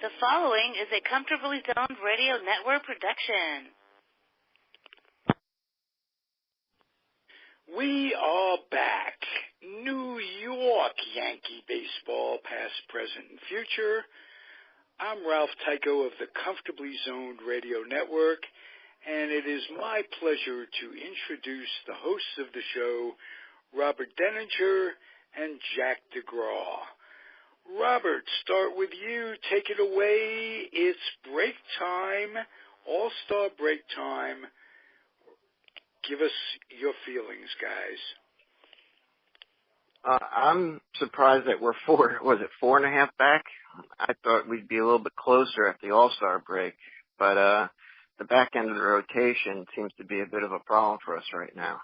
The following is a Comfortably Zoned Radio Network production. We are back. New York Yankee baseball, past, present, and future. I'm Ralph Tycho of the Comfortably Zoned Radio Network, and it is my pleasure to introduce the hosts of the show, Robert Deininger and Jack Degraw. Robert, start with you. Take it away. It's break time, all-star break time. Give us your feelings, guys. I'm surprised that we're 4.5 back? I thought we'd be a little bit closer at the All-Star break, but the back end of the rotation seems to be a bit of a problem for us right now.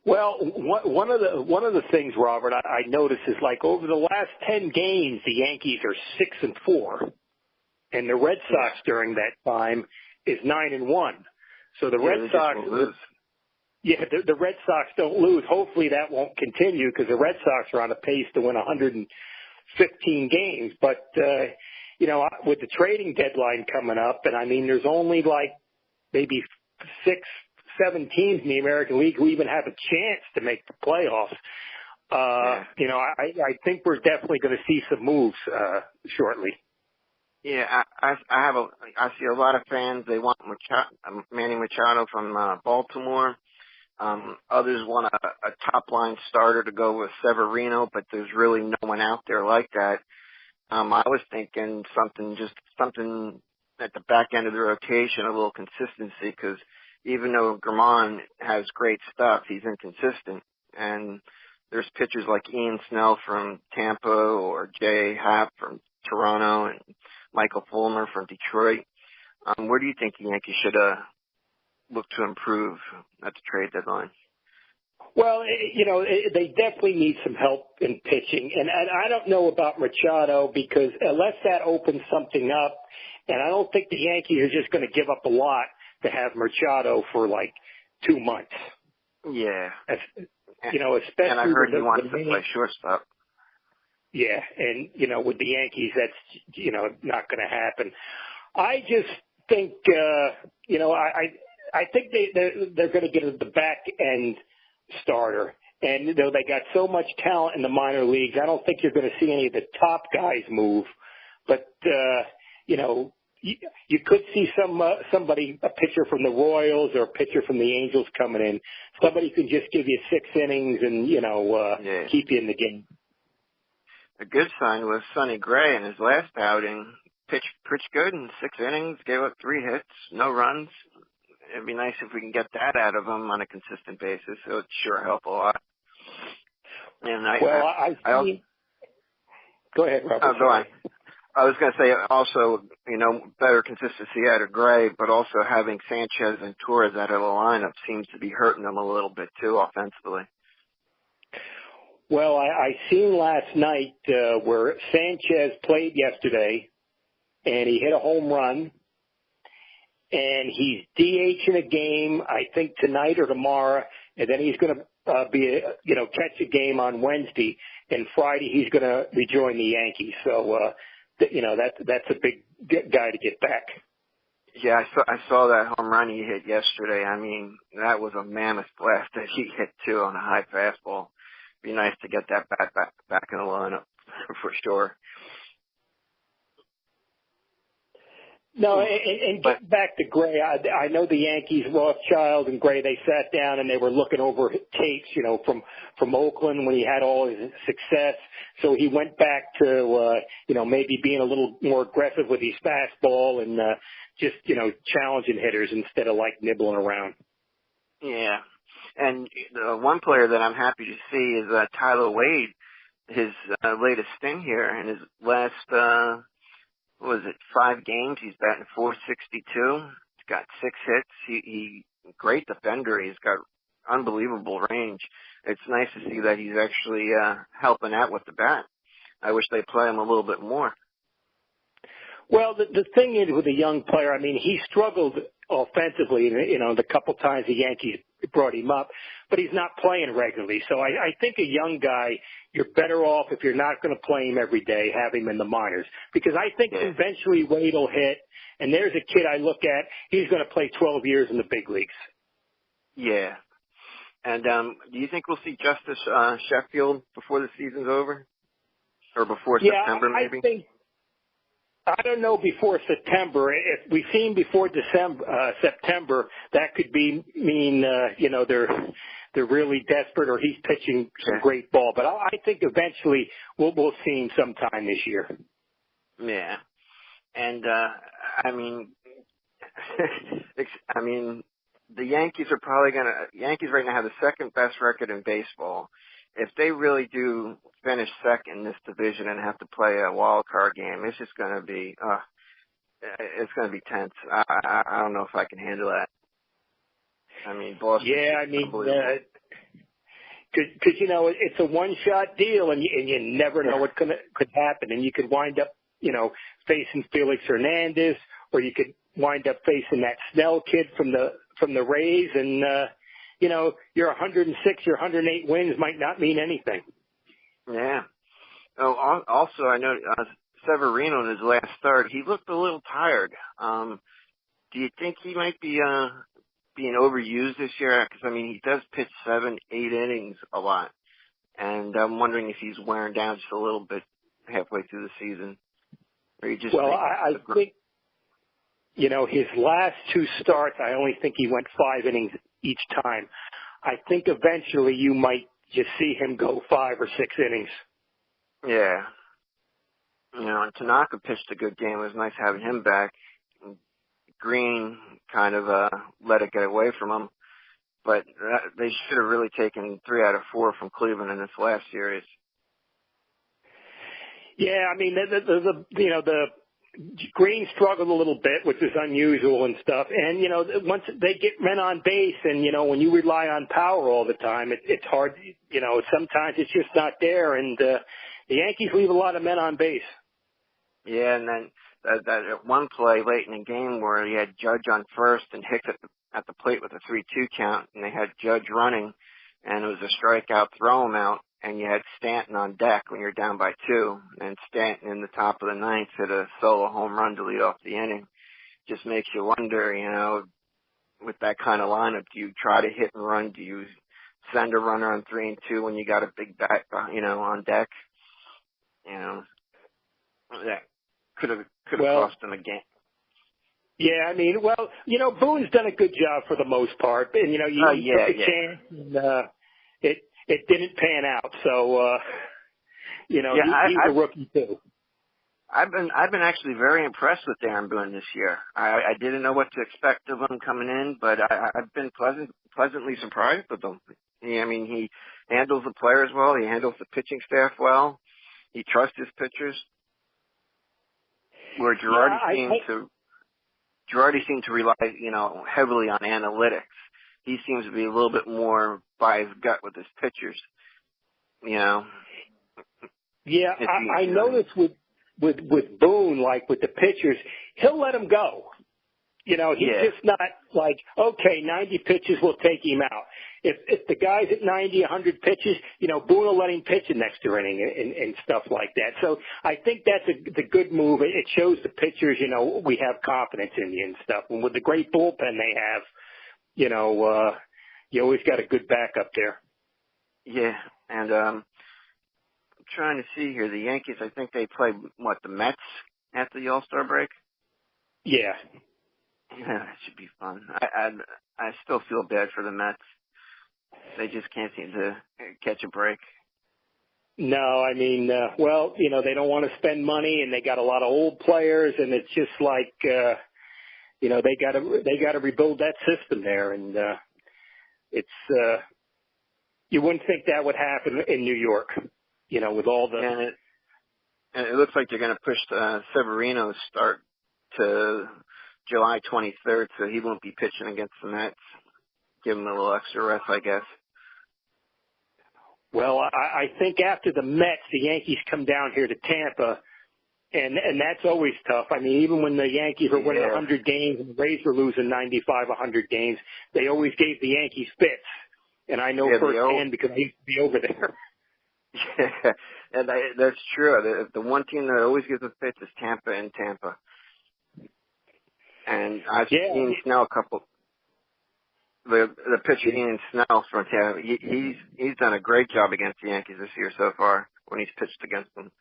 Well, one of the things, Robert, I noticed is like over the last 10 games, the Yankees are 6-4, and the Red Sox during that time is 9-1. So the Red Sox lose. Yeah, the Red Sox don't lose. Hopefully that won't continue because the Red Sox are on a pace to win 115 games. But with the trading deadline coming up, and I mean, there's only like maybe 6-7 teams in the American League who even have a chance to make the playoffs. I think we're definitely going to see some moves shortly. Yeah, I see a lot of fans. They want Manny Machado from Baltimore. Others want a top line starter to go with Severino, but there's really no one out there like that. I was thinking something at the back end of the rotation, a little consistency, because even though Germán has great stuff, he's inconsistent. And there's pitchers like Ian Snell from Tampa or Jay Happ from Toronto and Michael Fulmer from Detroit. Where do you think the Yankees should look to improve at the trade deadline? Well, they definitely need some help in pitching. And I don't know about Machado because unless that opens something up, and I don't think the Yankees are just going to give up a lot to have Machado for like 2 months. Yeah. Especially. And I heard he wants to play shortstop. Yeah, and, with the Yankees, that's, not going to happen. I just think, I think they're going to get the back-end starter. And, they got so much talent in the minor leagues, I don't think you're going to see any of the top guys move. But, you could see somebody, a pitcher from the Royals or a pitcher from the Angels coming in. Somebody can just give you 6 innings and, keep you in the game. A good sign was Sonny Gray in his last outing. Pitched good in 6 innings, gave up 3 hits, no runs. It'd be nice if we can get that out of him on a consistent basis. It would sure help a lot. And Go ahead, Robert. Oh, go on. I was going to say also, better consistency out of Gray, but also having Sanchez and Torres out of the lineup seems to be hurting them a little bit too offensively. Well, I seen last night where Sanchez played yesterday, and he hit a home run, and he's DHing a game, I think tonight or tomorrow, and then he's going to catch a game on Wednesday, and Friday he's going to rejoin the Yankees. So, that's a big guy to get back. Yeah, I saw that home run he hit yesterday. I mean, that was a mammoth blast that he hit too on a high fastball. Be nice to get that back in the lineup for sure. No, and get back to Gray. I know the Yankees, Rothschild and Gray, they sat down and they were looking over tapes, from Oakland when he had all his success. So he went back to, maybe being a little more aggressive with his fastball and just, challenging hitters instead of like nibbling around. Yeah. And one player that I'm happy to see is Tyler Wade. His latest stint here in his last, 5 games. He's batting .462. He's got 6 hits. He great defender. He's got unbelievable range. It's nice to see that he's actually helping out with the bat. I wish they play him a little bit more. Well, the thing is with a young player, I mean, he struggled offensively, the couple times the Yankees brought him up, but he's not playing regularly. So I think a young guy, you're better off if you're not going to play him every day, have him in the minors. Because I think eventually Wade will hit, and there's a kid I look at, he's going to play 12 years in the big leagues. Yeah. And do you think we'll see Justice Sheffield before the season's over? Or before September, maybe? I don't know before September. If we see him before September, that could mean they're really desperate, or he's pitching some great ball. But I think eventually we'll see him sometime this year. Yeah, and the Yankees are probably Yankees right now have the second best record in baseball. If they really do finish second in this division and have to play a wild card game, it's just going to be, it's going to be tense. I don't know if I can handle that. I mean, Boston. Yeah, I mean, because it's a one-shot deal, and you never know what could happen, and you could wind up, facing Felix Hernandez, or you could wind up facing that Snell kid from the Rays, and your 106 or 108 wins might not mean anything. Yeah. Oh, also, I know Severino in his last start, he looked a little tired. Do you think he might be being overused this year? Because, he does pitch 7-8 innings a lot. And I'm wondering if he's wearing down just a little bit halfway through the season. Or you just I think, his last two starts, I only think he went 5 innings each time. I think eventually you might just see him go 5 or 6 innings. Yeah. And Tanaka pitched a good game. It was nice having him back. Green kind of let it get away from him. But they should have really taken 3 out of 4 from Cleveland in this last series. Yeah, the Green struggled a little bit, which is unusual and stuff. And, once they get men on base and, when you rely on power all the time, it's hard, sometimes it's just not there. And the Yankees leave a lot of men on base. Yeah, and then that one play late in the game where you had Judge on first and Hicks at the plate with a 3-2 count, and they had Judge running, and it was a strikeout, throw him out. And you had Stanton on deck when you're down by 2, and Stanton in the top of the 9th hit a solo home run to lead off the inning. Just makes you wonder, with that kind of lineup, do you try to hit and run? Do you send a runner on 3 and 2 when you got a big bat, on deck? That could have cost them a game. Yeah, Boone's done a good job for the most part, and you took a chance, and it didn't pan out. So, he's a rookie too. I've been actually very impressed with Darren Boone this year. I didn't know what to expect of him coming in, but I've been pleasantly surprised with him. He handles the players well. He handles the pitching staff well. He trusts his pitchers. Where Girardi seemed to rely, heavily on analytics. He seems to be a little bit more by his gut with his pitchers, Yeah, I noticed with Boone, like with the pitchers, he'll let them go. He's just not like, okay, 90 pitches, we'll take him out. If the guy's at 90, 100 pitches, Boone will let him pitch an extra inning and stuff like that. So I think that's the good move. It shows the pitchers, we have confidence in you and stuff. And with the great bullpen they have, you always got a good backup there. Yeah, and I'm trying to see here. The Yankees, I think they play, the Mets after the All-Star break? Yeah. Yeah, that should be fun. I still feel bad for the Mets. They just can't seem to catch a break. No, they don't want to spend money, and they got a lot of old players, and it's just like, they got to rebuild that system there, and it's you wouldn't think that would happen in New York, with all the. And it looks like they're going to push Severino's start to July 23rd, so he won't be pitching against the Mets. Give him a little extra rest, I guess. Well, I think after the Mets, the Yankees come down here to Tampa, And that's always tough. I mean, even when the Yankees were winning Yeah. 100 games and the Rays were losing 95, 100 games, they always gave the Yankees fits. And I know firsthand because I used to be over there. Yeah, and that's true. The one team that always gives a fits is Tampa and Tampa. And I've seen Snell a couple. The pitcher Ian Snell from Tampa, he's done a great job against the Yankees this year so far when he's pitched against them.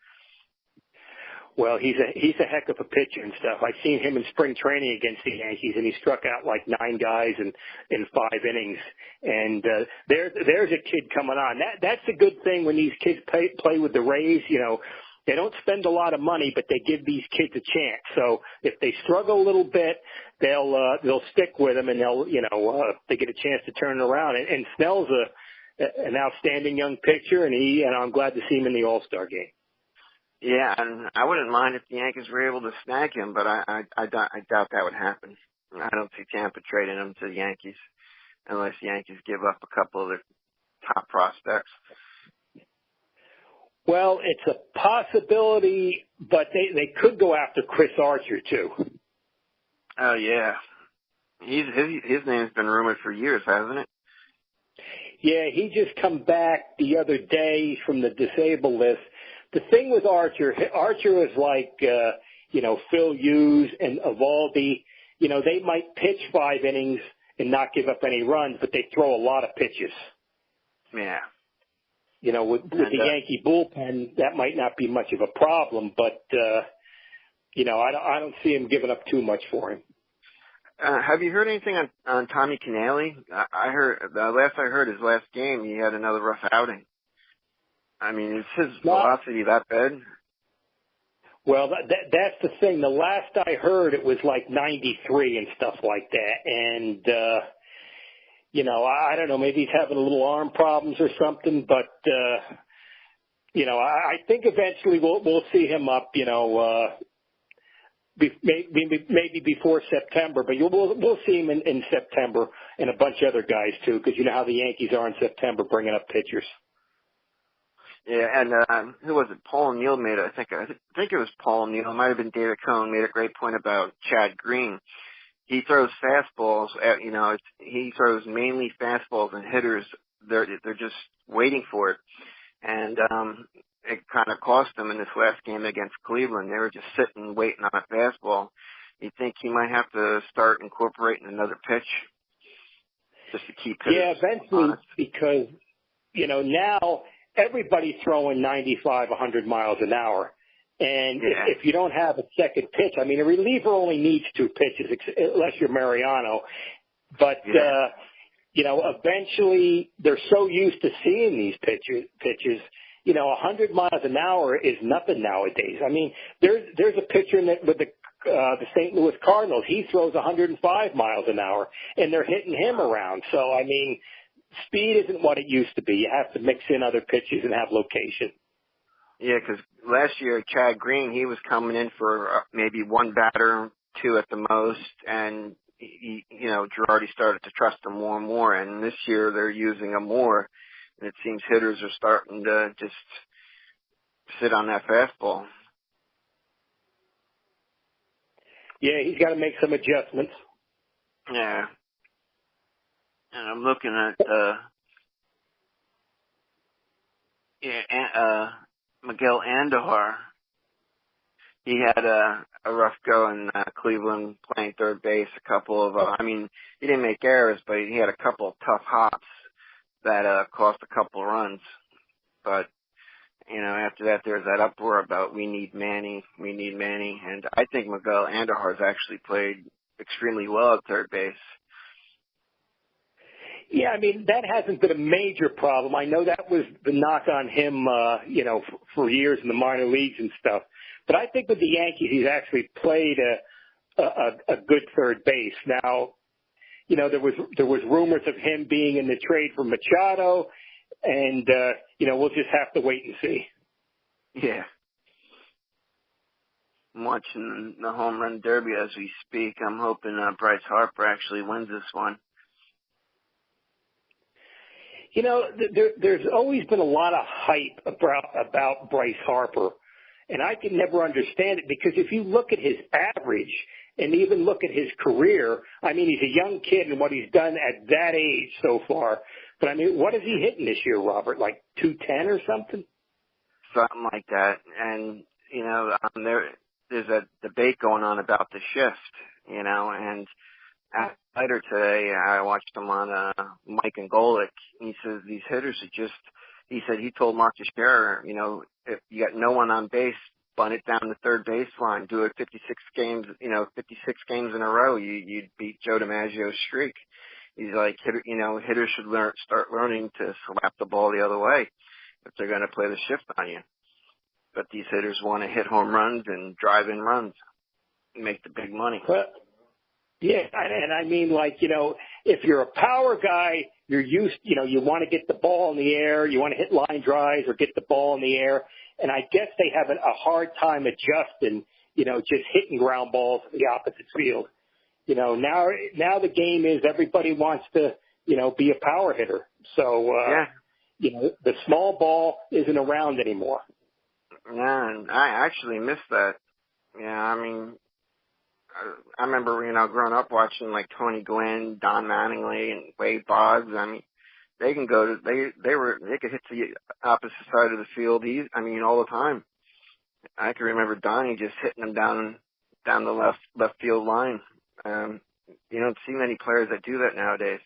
Well, he's a heck of a pitcher and stuff. I've seen him in spring training against the Yankees, and he struck out like 9 guys in 5 innings. And there's a kid coming on. That's a good thing when these kids play with the Rays. You know, they don't spend a lot of money, but they give these kids a chance. So if they struggle a little bit, they'll stick with them, and they get a chance to turn it around. And Snell's an outstanding young pitcher, and I'm glad to see him in the All-Star game. Yeah, and I wouldn't mind if the Yankees were able to snag him, but I doubt that would happen. I don't see Tampa trading him to the Yankees unless the Yankees give up a couple of their top prospects. Well, it's a possibility, but they could go after Chris Archer too. Oh yeah, his name's been rumored for years, hasn't it? Yeah, he just come back the other day from the disabled list. The thing with Archer is like, Phil Hughes and Evaldi. You know, they might pitch 5 innings and not give up any runs, but they throw a lot of pitches. Yeah. You know, with the Yankee bullpen, that might not be much of a problem, but, I don't see him giving up too much for him. Have you heard anything on Tommy Canale? I heard, the last I heard his last game, he had another rough outing. I mean, is his velocity that bad? Well, that's the thing. The last I heard, it was like 93 and stuff like that. And, I don't know, maybe he's having a little arm problems or something. But, I think eventually we'll see him up, maybe before September. But we'll see him in September and a bunch of other guys, too, because you know how the Yankees are in September bringing up pitchers. Yeah, and who was it? Paul O'Neill made it. I think it was Paul O'Neill. It might have been David Cohn made a great point about Chad Green. He throws fastballs he throws mainly fastballs, and hitters they're just waiting for it. And it kind of cost them in this last game against Cleveland. They were just sitting waiting on a fastball. You think he might have to start incorporating another pitch just to keep hitters? Yeah, eventually, honest. Because now everybody's throwing 95, 100 miles an hour. And if you don't have a second pitch, I mean, a reliever only needs 2 pitches, unless you're Mariano. But, eventually they're so used to seeing these pitches, 100 miles an hour is nothing nowadays. I mean, there's a pitcher with the St. Louis Cardinals. He throws 105 miles an hour, and they're hitting him around. So, I mean, speed isn't what it used to be. You have to mix in other pitches and have location. Yeah, because last year, Chad Green, he was coming in for maybe 1 batter, 2 at the most, and, Girardi started to trust him more and more, and this year they're using him more, and it seems hitters are starting to just sit on that fastball. Yeah, he's got to make some adjustments. Yeah. And I'm looking at, Miguel Andujar. He had a rough go in Cleveland playing third base. He didn't make errors, but he had a couple of tough hops that cost a couple of runs. But, after that, there's that uproar about we need Manny. And I think Miguel Andujar's actually played extremely well at third base. Yeah, I mean, that hasn't been a major problem. I know that was the knock on him, for years in the minor leagues and stuff. But I think with the Yankees, he's actually played a good third base. Now, there was rumors of him being in the trade for Machado, and, we'll just have to wait and see. Yeah. I'm watching the home run derby as we speak. I'm hoping Bryce Harper actually wins this one. There's always been a lot of hype about Bryce Harper. And I can never understand it because if you look at his average and even look at his career, I mean, he's a young kid and what he's done at that age so far. But, I mean, what is he hitting this year, Robert? Like 210 or something? Something like that. And, there's a debate going on about the shift, and later today I watched him on Mike and Golick. He says these hitters are just, he said he told Mark Teixeira, if you got no one on base, bunt it down the third baseline, do it 56 games in a row, you'd beat Joe DiMaggio's streak. He's like, hitters should start learning to slap the ball the other way if they're going to play the shift on you. But these hitters want to hit home runs and drive in runs and make the big money. Yeah, and I mean, like, if you're a power guy, you're used, you want to get the ball in the air, you want to hit line drives or get the ball in the air. And I guess they have a hard time adjusting, just hitting ground balls in the opposite field. Now the game is everybody wants to, be a power hitter. So, the small ball isn't around anymore. Yeah, and I actually miss that. Yeah, I mean, I remember, growing up watching like Tony Gwynn, Don Mattingly, and Wade Boggs. I mean, they can go to, they could hit the opposite side of the field, all the time. I can remember Donnie just hitting them down the left field line. You don't see many players that do that nowadays.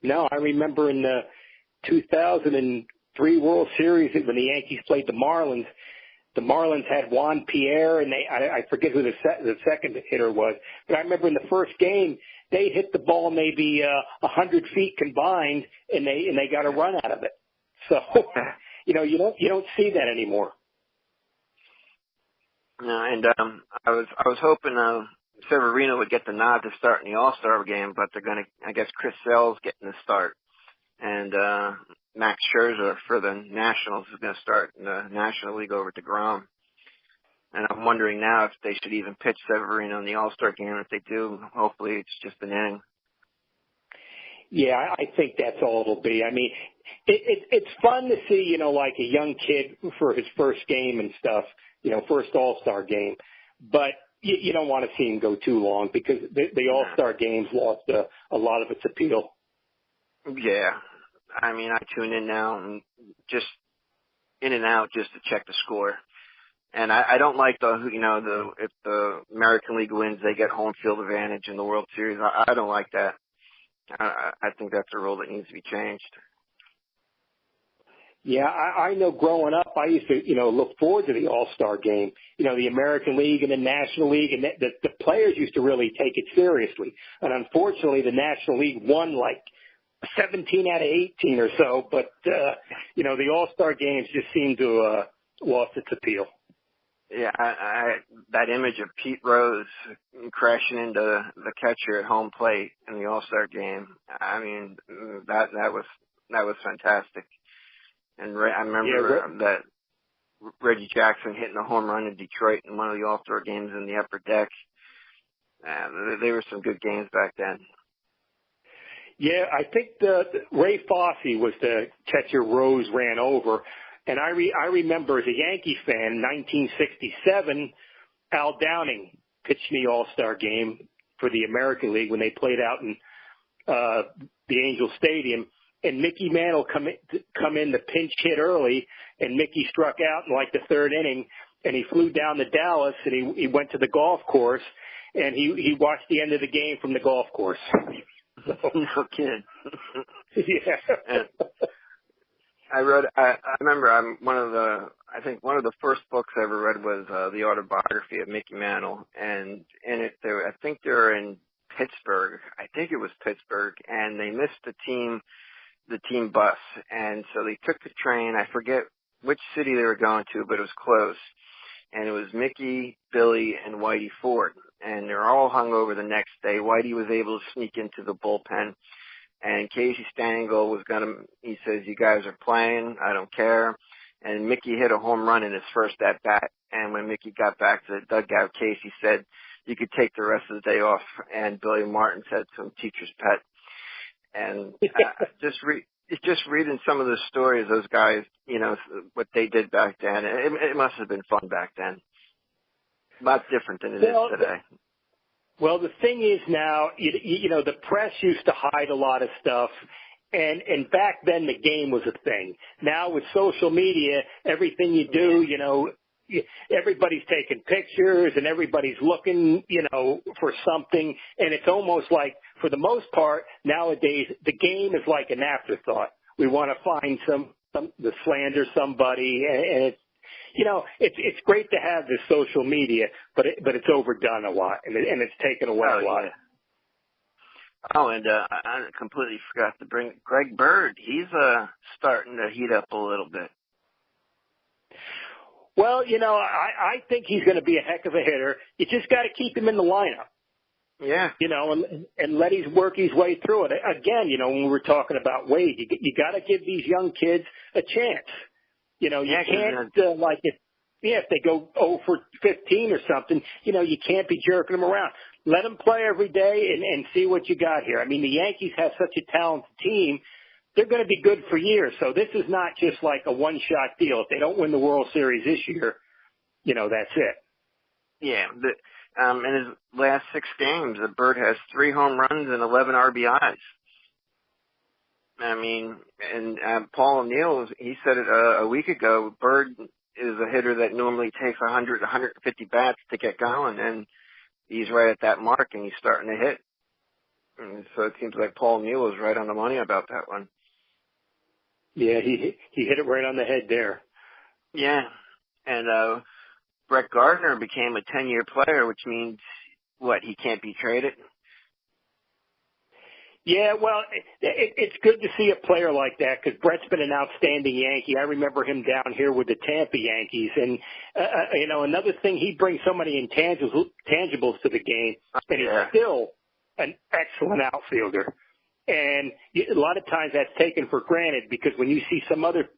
No, I remember in the 2003 World Series when the Yankees played the Marlins had Juan Pierre, and I forget who the second hitter was, but I remember in the first game they hit the ball maybe 100 feet combined, and they got a run out of it. So you don't see that anymore. No, and I was hoping Severino would get the nod to start in the All-Star game, but they're going to, I guess Chris Sale's getting the start, and Max Scherzer for the Nationals is going to start in the National League over DeGrom. And I'm wondering now if they should even pitch Severino in the All-Star game. If they do, hopefully it's just an inning. Yeah, I think that's all it'll be. I mean, it's fun to see, like a young kid for his first game and stuff, first All-Star game. But you don't want to see him go too long because the All-Star game's lost a lot of its appeal. Yeah. I mean, I tune in now and just in and out just to check the score. And I don't like if the American League wins, they get home field advantage in the World Series. I don't like that. I think that's a rule that needs to be changed. Yeah, I know growing up, I used to, look forward to the All-Star game, the American League and the National League, and the players used to really take it seriously. And unfortunately, the National League won like 17 out of 18 or so, but, the All-Star games just seem to lost its appeal. Yeah, that image of Pete Rose crashing into the catcher at home plate in the All-Star game, I mean, that was fantastic. And I remember that Reggie Jackson hitting a home run in Detroit in one of the All-Star games in the upper deck. There were some good games back then. Yeah, I think Ray Fosse was the catcher Rose ran over. And I remember as a Yankee fan, 1967, Al Downing pitched in the All-Star game for the American League when they played out in the Angel Stadium. And Mickey Mantle come in to pinch hit early, and Mickey struck out in like the third inning, and he flew down to Dallas, and he went to the golf course, and he watched the end of the game from the golf course. So, no kidding. Yeah. I remember one of the first books I ever read was the autobiography of Mickey Mantle, and in it I think they were in Pittsburgh. I think it was Pittsburgh, and they missed the team bus, and so they took the train. I forget which city they were going to, but it was close. And it was Mickey, Billy, and Whitey Ford, and they were all hung over the next day. Whitey was able to sneak into the bullpen. And Casey Stengel he says, "You guys are playing. I don't care." And Mickey hit a home run in his first at bat. And when Mickey got back to the dugout, Casey said, "You could take the rest of the day off." And Billy Martin said, "Some teacher's pet." And it's just reading some of the stories, those guys, what they did back then. It must have been fun back then. A lot different than it is today. Well, the thing is now, the press used to hide a lot of stuff, and back then the game was a thing. Now with social media, everything you do, everybody's taking pictures and everybody's looking, for something, and it's almost like, for the most part, nowadays, the game is like an afterthought. We want to find some to slander somebody, and it's, it's great to have this social media, but it's overdone a lot, and it's taken away a lot. Yeah. Oh, and I completely forgot to bring Greg Bird. He's starting to heat up a little bit. Well, I think he's going to be a heck of a hitter. You just got to keep him in the lineup. Yeah. And let him work his way through it. Again, when we were talking about Wade, you got to give these young kids a chance. You can't, if they go 0 for 15 or something, you can't be jerking them around. Let them play every day and see what you got here. I mean, the Yankees have such a talented team. They're going to be good for years. So this is not just like a one-shot deal. If they don't win the World Series this year, that's it. Yeah. In his last 6 games, Bird has 3 home runs and 11 RBIs. I mean, and Paul O'Neill, he said it a week ago, Bird is a hitter that normally takes 100, 150 bats to get going, and he's right at that mark, and he's starting to hit. And so it seems like Paul O'Neill was right on the money about that one. Yeah, he hit it right on the head there. Yeah, and Brett Gardner became a 10-year player, which means, he can't be traded? Yeah, well, it's good to see a player like that because Brett's been an outstanding Yankee. I remember him down here with the Tampa Yankees. And, another thing, he brings so many intangibles to the game, and he's still an excellent outfielder. And a lot of times that's taken for granted because when you see some other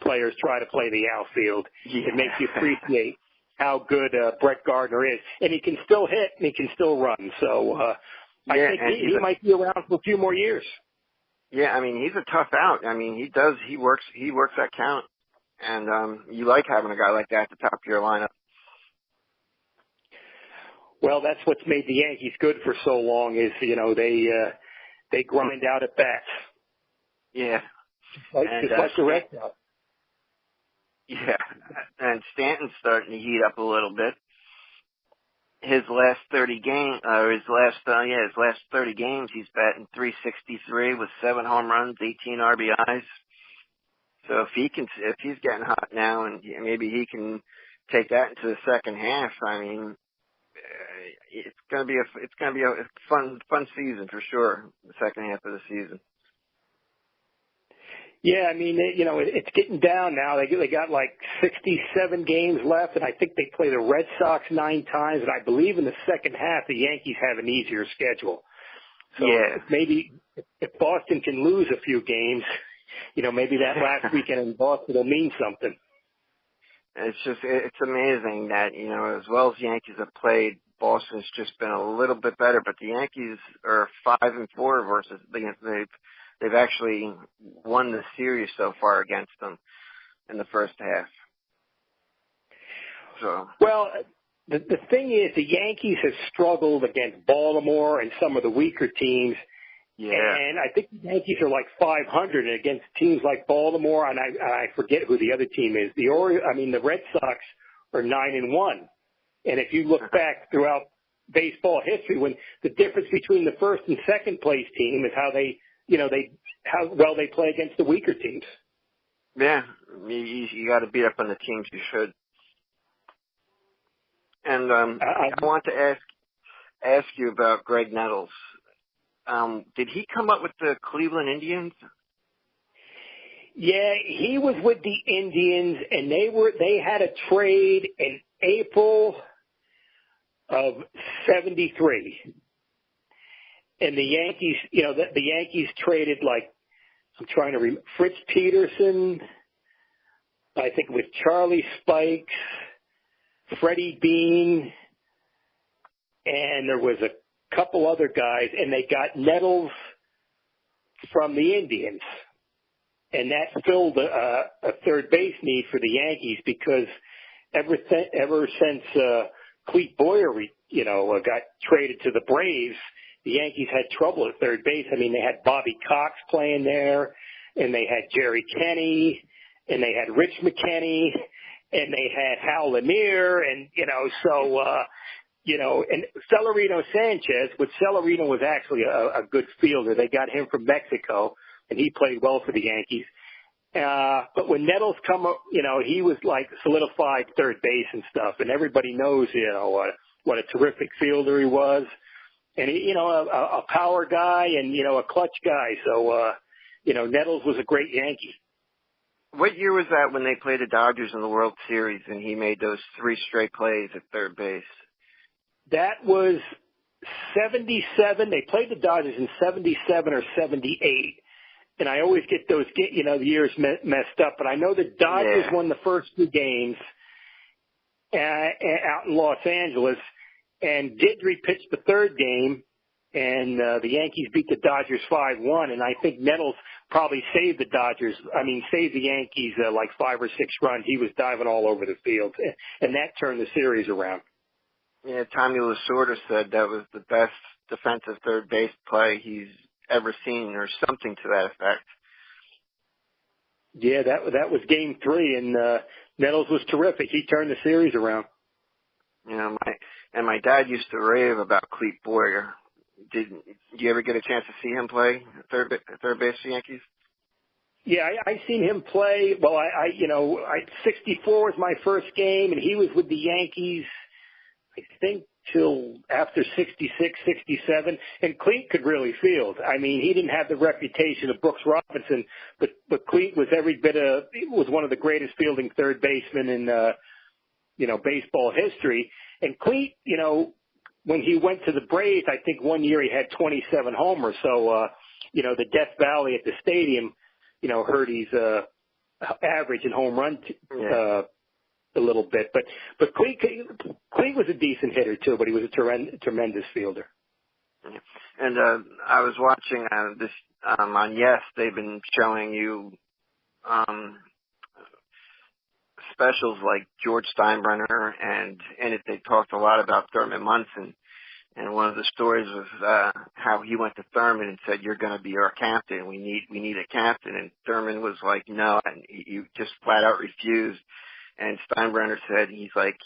players try to play the outfield, it makes you appreciate how good Brett Gardner is. And he can still hit and he can still run. So, I think he might be around for a few more years. Yeah, I mean, he's a tough out. I mean, he works that count. And you like having a guy like that at the top of your lineup. Well, that's what's made the Yankees good for so long is, they grind out at bats. Yeah. Just like the Red Sox. Yeah. And Stanton's starting to heat up a little bit. His last 30 games, he's batting .363 with 7 home runs, 18 RBIs. So if he's getting hot now, and maybe he can take that into the second half, I mean, it's gonna be a fun season for sure. The second half of the season. Yeah, I mean, it's getting down now. They got like 67 games left, and I think they play the Red Sox 9 times, and I believe in the second half the Yankees have an easier schedule. So maybe if Boston can lose a few games, maybe that last weekend in Boston will mean something. It's amazing that, as well as the Yankees have played, Boston's just been a little bit better, but the Yankees are 5-4 versus they've actually won the series so far against them in the first half. So. Well, the thing is, the Yankees have struggled against Baltimore and some of the weaker teams. Yeah. And I think the Yankees are like 500 against teams like Baltimore, and I forget who the other team is. The Red Sox are 9-1. And if you look back throughout baseball history, when the difference between the first and second place team is how well they play against the weaker teams. Yeah, you got to beat up on the teams you should. And I want to ask you about Greg Nettles. Did he come up with the Cleveland Indians? Yeah, he was with the Indians, and they had a trade in April of '73. And the Yankees, the Yankees traded Fritz Peterson, I think with Charlie Spikes, Freddie Bean, and there was a couple other guys, and they got Nettles from the Indians. and that filled a third base need for the Yankees because ever since Clete Boyer, got traded to the Braves, the Yankees had trouble at third base. I mean, they had Bobby Cox playing there, and they had Jerry Kenney, and they had Rich McKenney, and they had Hal Lanier, and and Celerino Sanchez, which Celerino was actually a good fielder. They got him from Mexico, and he played well for the Yankees. But when Nettles come up, he was like solidified third base and stuff, and everybody knows, what a terrific fielder he was. And he, a power guy and, a clutch guy. So, Nettles was a great Yankee. What year was that when they played the Dodgers in the World Series and he made those 3 straight plays at third base? That was 77. They played the Dodgers in 77 or 78. And I always get those, the years messed up. But I know the Dodgers won the first 2 games out in Los Angeles. And Guidry pitched the third game, and the Yankees beat the Dodgers 5-1. And I think Nettles probably saved the Yankees like 5 or 6 runs. He was diving all over the field, and that turned the series around. Yeah, Tommy Lasorda said that was the best defensive third base play he's ever seen, or something to that effect. Yeah, that was Game 3, and Nettles was terrific. He turned the series around. My dad used to rave about Clete Boyer. Did you ever get a chance to see him play third base for the Yankees? Yeah, I seen him play. Well, 64 was my first game, and he was with the Yankees, I think, till after 66, 67. And Clete could really field. I mean, he didn't have the reputation of Brooks Robinson, but Clete was was one of the greatest fielding third basemen in baseball history. And Clete, when he went to the Braves, I think one year he had 27 homers. So, the Death Valley at the stadium, hurt his average in home run a little bit. But Clete was a decent hitter too, but he was a tremendous fielder. And I was watching this on Yes. They've been showing you specials like George Steinbrenner, and in it they talked a lot about Thurman Munson. And one of the stories was how he went to Thurman and said, "You're going to be our captain. We need a captain." And Thurman was like, "No," and he just flat out refused. And Steinbrenner said, he's like,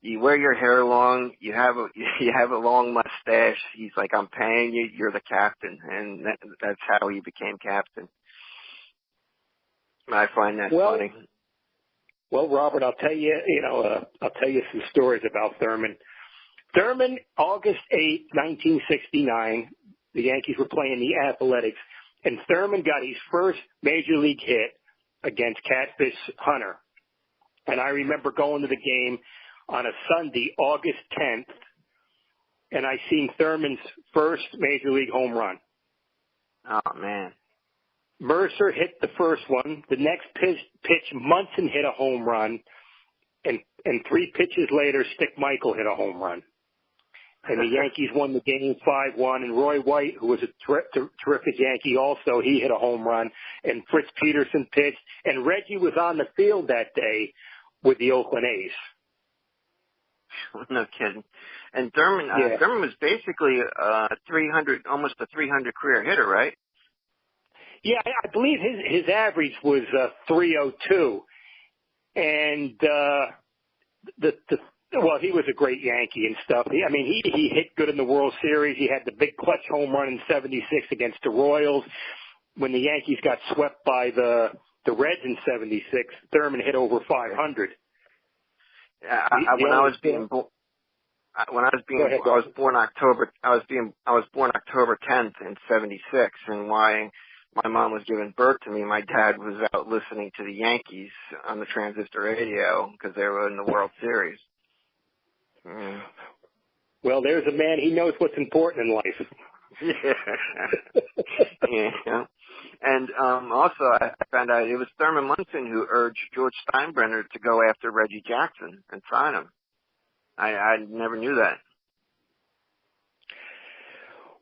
"You wear your hair long, you have a long mustache." He's like, "I'm paying you. You're the captain," and that's how he became captain. I find that funny. Well, Robert, I'll tell you, some stories about Thurman. Thurman, August 8, 1969, the Yankees were playing the Athletics, and Thurman got his first major league hit against Catfish Hunter. And I remember going to the game on a Sunday, August 10th, and I seen Thurman's first major league home run. Oh, man. Mercer hit the first one. The next pitch, Munson hit a home run. And 3 pitches later, Stick Michael hit a home run. And the Yankees won the game 5-1. And Roy White, who was a terrific Yankee also, he hit a home run. And Fritz Peterson pitched. And Reggie was on the field that day with the Oakland A's. No kidding. And Thurman was basically almost a 300 career hitter, right? Yeah, I believe his average was 302, and he was a great Yankee and stuff. He hit good in the World Series. He had the big clutch home run in '76 against the Royals. When the Yankees got swept by the Reds in '76, Thurman hit over 500. I was born October 10th in '76, and why my mom was giving birth to me, my dad was out listening to the Yankees on the transistor radio because they were in the World Series. Mm. Well, there's a man, he knows what's important in life. Yeah. And also, I found out it was Thurman Munson who urged George Steinbrenner to go after Reggie Jackson and sign him. I never knew that.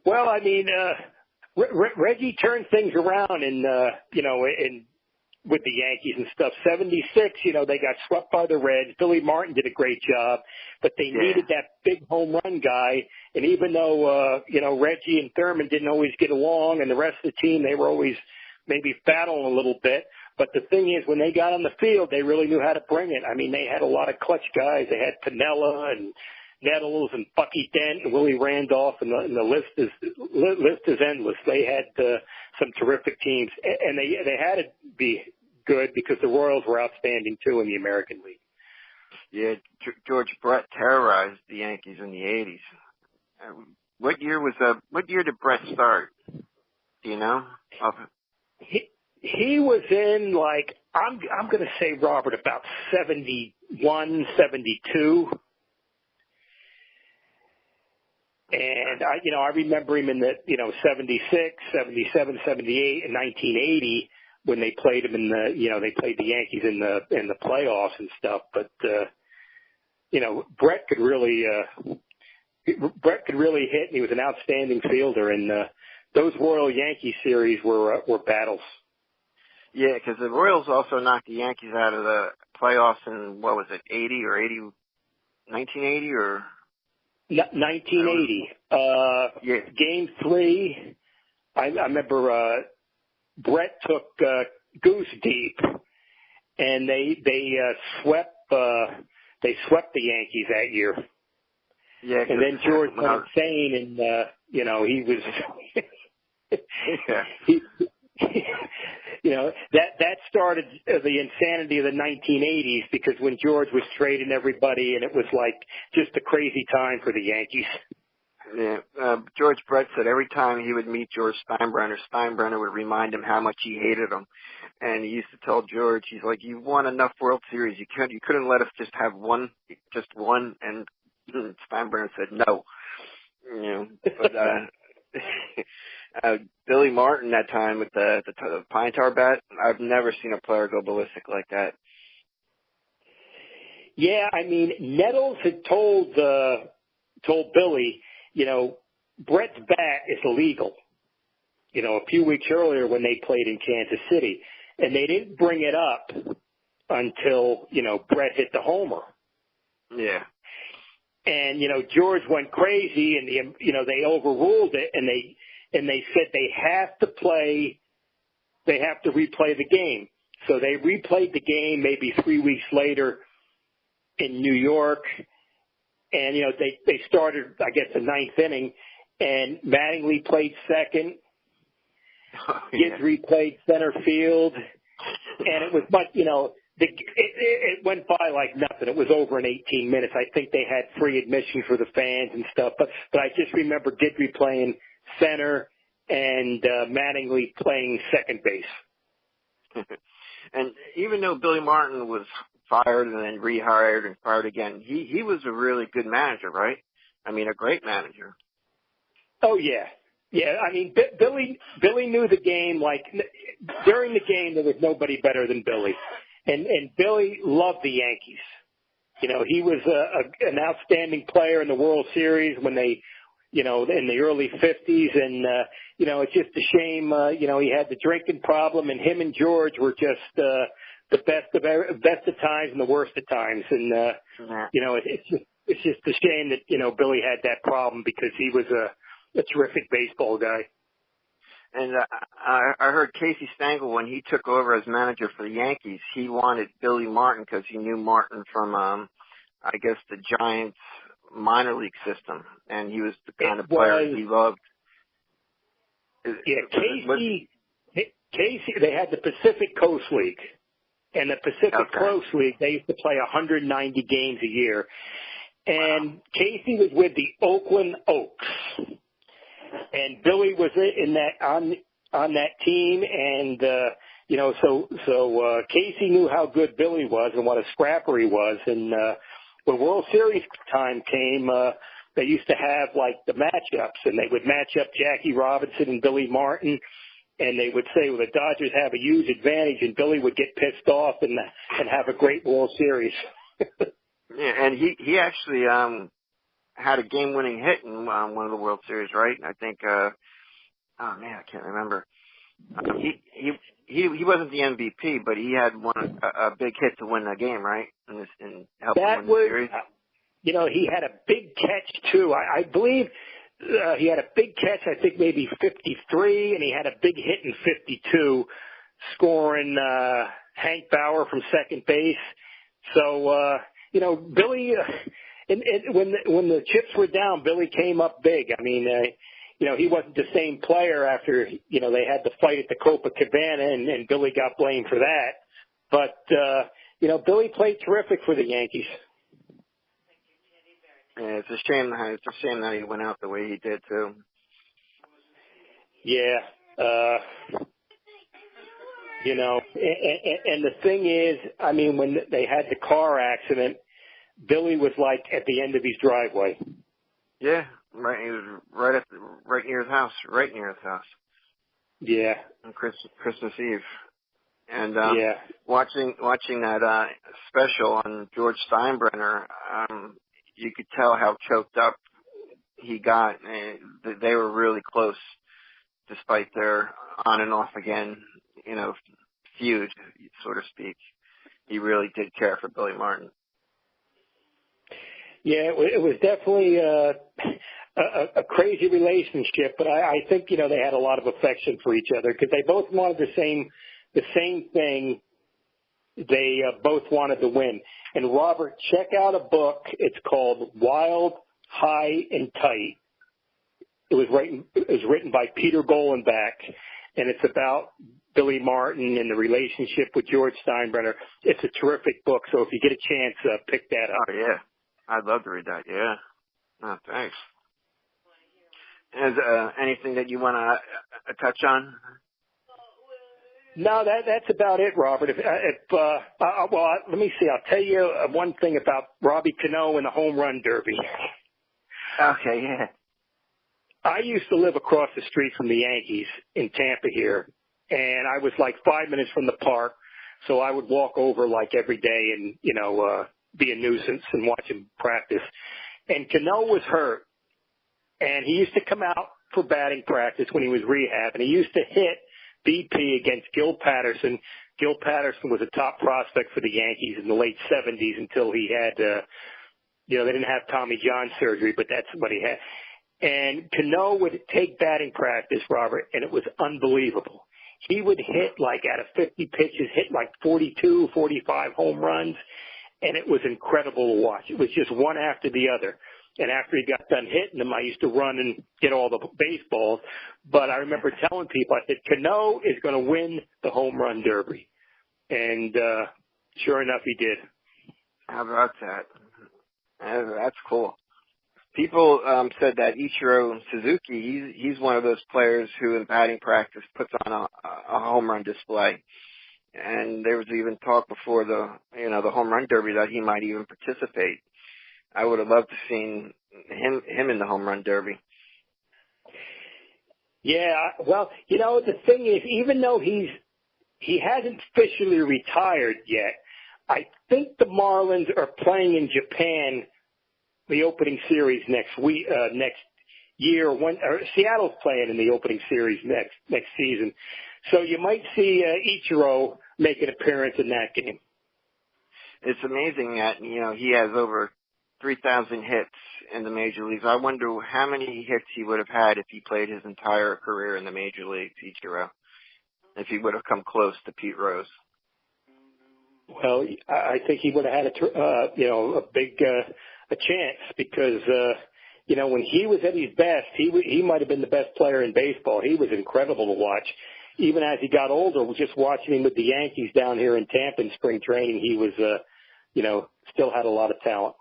Well, Reggie turned things around in with the Yankees and stuff. 76, they got swept by the Reds. Billy Martin did a great job, but they needed that big home run guy. And even though, Reggie and Thurman didn't always get along, and the rest of the team, they were always maybe battling a little bit. But the thing is, when they got on the field, they really knew how to bring it. I mean, they had a lot of clutch guys. They had Piniella and Nettles and Bucky Dent and Willie Randolph, and the list is endless. They had some terrific teams, and they had to be good because the Royals were outstanding too in the American League. Yeah, George Brett terrorized the Yankees in the '80s. What year did Brett start? Do you know? He was in, like, I'm going to say, Robert, about 71, 72. And I remember him in the 76, 77, 78, and 1980 when they played him in they played the Yankees in the playoffs and stuff. But Brett could really hit, and he was an outstanding fielder. And those Royal Yankee series were battles. Yeah, because the Royals also knocked the Yankees out of the playoffs in, what was it, 1980 or? 1980. Game 3, I remember Brett took Goose Deep, and they swept the Yankees that year. Yeah, and then George went insane, and he was that started the insanity of the 1980s, because when George was trading everybody, and it was like just a crazy time for the Yankees. Yeah, George Brett said every time he would meet George Steinbrenner would remind him how much he hated him. And he used to tell George, he's like, "You won enough World Series. You couldn't let us just have just one." And Steinbrenner said no. But Billy Martin that time with the pine tar bat, I've never seen a player go ballistic like that. Yeah, I mean, Nettles had told Billy, Brett's bat is illegal. A few weeks earlier when they played in Kansas City, and they didn't bring it up until Brett hit the homer. Yeah. And George went crazy, and they overruled it, and they said they have to replay the game. So they replayed the game maybe 3 weeks later in New York, and they started, I guess, the ninth inning, and Mattingly played second. Guidry played center field, and it was much, it went by like nothing. It was over in 18 minutes. I think they had free admission for the fans and stuff, but I just remember Guidry playing center and Mattingly playing second base. And even though Billy Martin was fired and then rehired and fired again, he was a really good manager, right? I mean, a great manager. Oh, yeah. Yeah, I mean, Billy knew the game. Like, during the game, there was nobody better than Billy. And Billy loved the Yankees. He was an outstanding player in the World Series when they, in the early 50s. And, it's just a shame, he had the drinking problem, and him and George were just the best of times and the worst of times. And, it's just a shame that, Billy had that problem, because he was a terrific baseball guy. And I heard Casey Stengel, when he took over as manager for the Yankees, he wanted Billy Martin because he knew Martin from, I guess, the Giants minor league system, and he was the kind of player he loved. Yeah, Casey, they had the Pacific Coast League, and the Pacific Coast League, they used to play 190 games a year, and Casey was with the Oakland Oaks. And Billy was in that on that team, and so Casey knew how good Billy was and what a scrapper he was. And when World Series time came, they used to have like the matchups, and they would match up Jackie Robinson and Billy Martin, and they would say, "Well, the Dodgers have a huge advantage," and Billy would get pissed off and have a great World Series. Yeah, and he actually had a game-winning hit in one of the World Series, right? I think, I can't remember. He wasn't the MVP, but he had a big hit to win the game, right? And help That him win the series. He had a big catch too. I believe he had a big catch. I think maybe 53, and he had a big hit in 52, scoring Hank Bauer from second base. So Billy, when the chips were down, Billy came up big. I mean, he wasn't the same player after they had the fight at the Copacabana, and Billy got blamed for that. But Billy played terrific for the Yankees. Yeah, it's a shame. It's a shame that he went out the way he did too. Yeah, and the thing is, I mean, when they had the car accident, Billy was like at the end of his driveway. Yeah, right. He was right near his house. Yeah. On Christmas Eve. And watching that special on George Steinbrenner, you could tell how choked up he got. They were really close, despite their on and off again, feud, so to speak. He really did care for Billy Martin. Yeah, it was definitely a crazy relationship, but I think they had a lot of affection for each other because they both wanted the same thing. They both wanted to win. And Robert, check out a book. It's called Wild, High, and Tight. It was written by Peter Golenbach, and it's about Billy Martin and the relationship with George Steinbrenner. It's a terrific book, so if you get a chance, pick that up. Oh, yeah. I'd love to read that, yeah. Oh, thanks. Is anything that you want to touch on? No, that's about it, Robert. Let me see. I'll tell you one thing about Robbie Cano and the home run derby. Okay, yeah. I used to live across the street from the Yankees in Tampa here, and I was like 5 minutes from the park, so I would walk over like every day and, be a nuisance and watch him practice. And Cano was hurt, and he used to come out for batting practice when he was rehab, and he used to hit BP against Gil Patterson. Gil Patterson was a top prospect for the Yankees in the late 70s until he had, they didn't have Tommy John surgery, but that's what he had. And Cano would take batting practice, Robert, and it was unbelievable. He would hit like out of 50 pitches, hit like 42, 45 home runs, and it was incredible to watch. It was just one after the other. And after he got done hitting them, I used to run and get all the baseballs. But I remember telling people, I said, Cano is going to win the home run derby. And sure enough, he did. How about that? That's cool. People said that Ichiro Suzuki, he's one of those players who in batting practice puts on a home run display. And there was even talk before the home run derby that he might even participate. I would have loved to seen him in the home run derby. Yeah, well, the thing is, even though he hasn't officially retired yet, I think the Marlins are playing in Japan the opening series next year. Seattle's playing in the opening series next season, so you might see Ichiro make an appearance in that game. It's amazing that he has over 3,000 hits in the major leagues. I wonder how many hits he would have had if he played his entire career in the major leagues, Ichiro, if he would have come close to Pete Rose. Well, I think he would have had a big chance because when he was at his best, he might have been the best player in baseball. He was incredible to watch. Even as he got older, just watching him with the Yankees down here in Tampa in spring training, he was still had a lot of talent.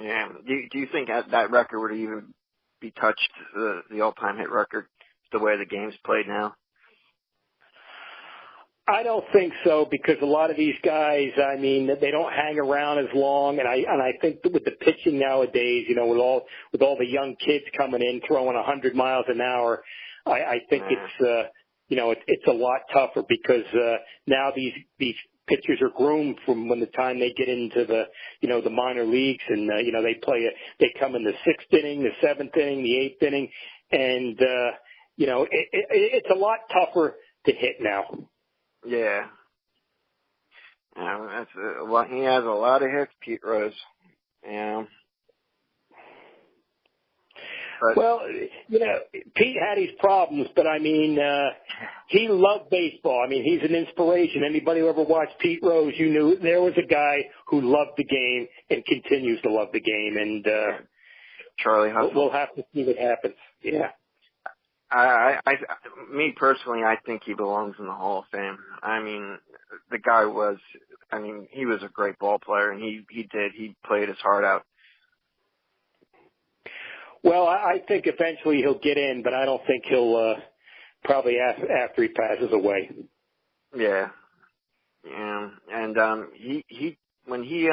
Yeah. Do you think that record would even be touched, the all-time hit record, the way the game's played now? I don't think so, because a lot of these guys, I mean, they don't hang around as long, and I think that with the pitching nowadays, with all the young kids coming in throwing 100 miles an hour, I think it's a lot tougher because now these pitchers are groomed from when the time they get into the minor leagues, and they come in the 6th inning, the 7th inning, the 8th inning, and it's a lot tougher to hit now. Yeah. That's he has a lot of hits, Pete Rose. Yeah. But, well, Pete had his problems, but I mean, he loved baseball. I mean, he's an inspiration. Anybody who ever watched Pete Rose, you knew there was a guy who loved the game and continues to love the game. And Charlie Hustle. We'll have to see what happens. Yeah. Me personally, I think he belongs in the Hall of Fame. I mean, the guy he was a great ball player, and he played his heart out. Well, I think eventually he'll get in, but I don't think he'll probably after he passes away. Yeah. Yeah. And he when he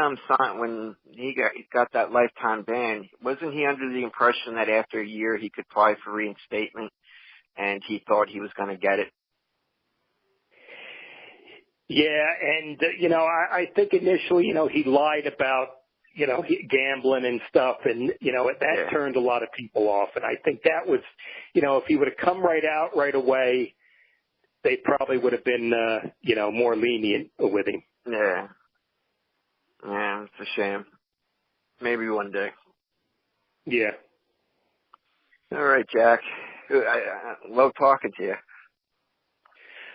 got that lifetime ban, wasn't he under the impression that after a year he could apply for reinstatement, and he thought he was going to get it? Yeah, and I think initially, he lied about gambling and stuff, and that turned a lot of people off. And I think that was, if he would have come right out right away, they probably would have been more lenient with him. Yeah. Yeah, it's a shame. Maybe one day. Yeah. All right, Jack. I love talking to you.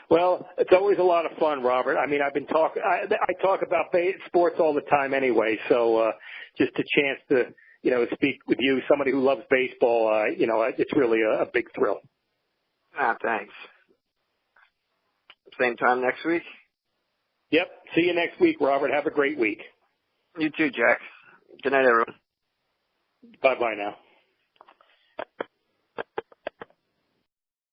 Well, it's always a lot of fun, Robert. I mean, I talk about sports all the time anyway, so just a chance to, speak with you, somebody who loves baseball, it's really a big thrill. Thanks. Same time next week? Yep. See you next week, Robert. Have a great week. You too, Jack. Good night, everyone. Bye-bye now.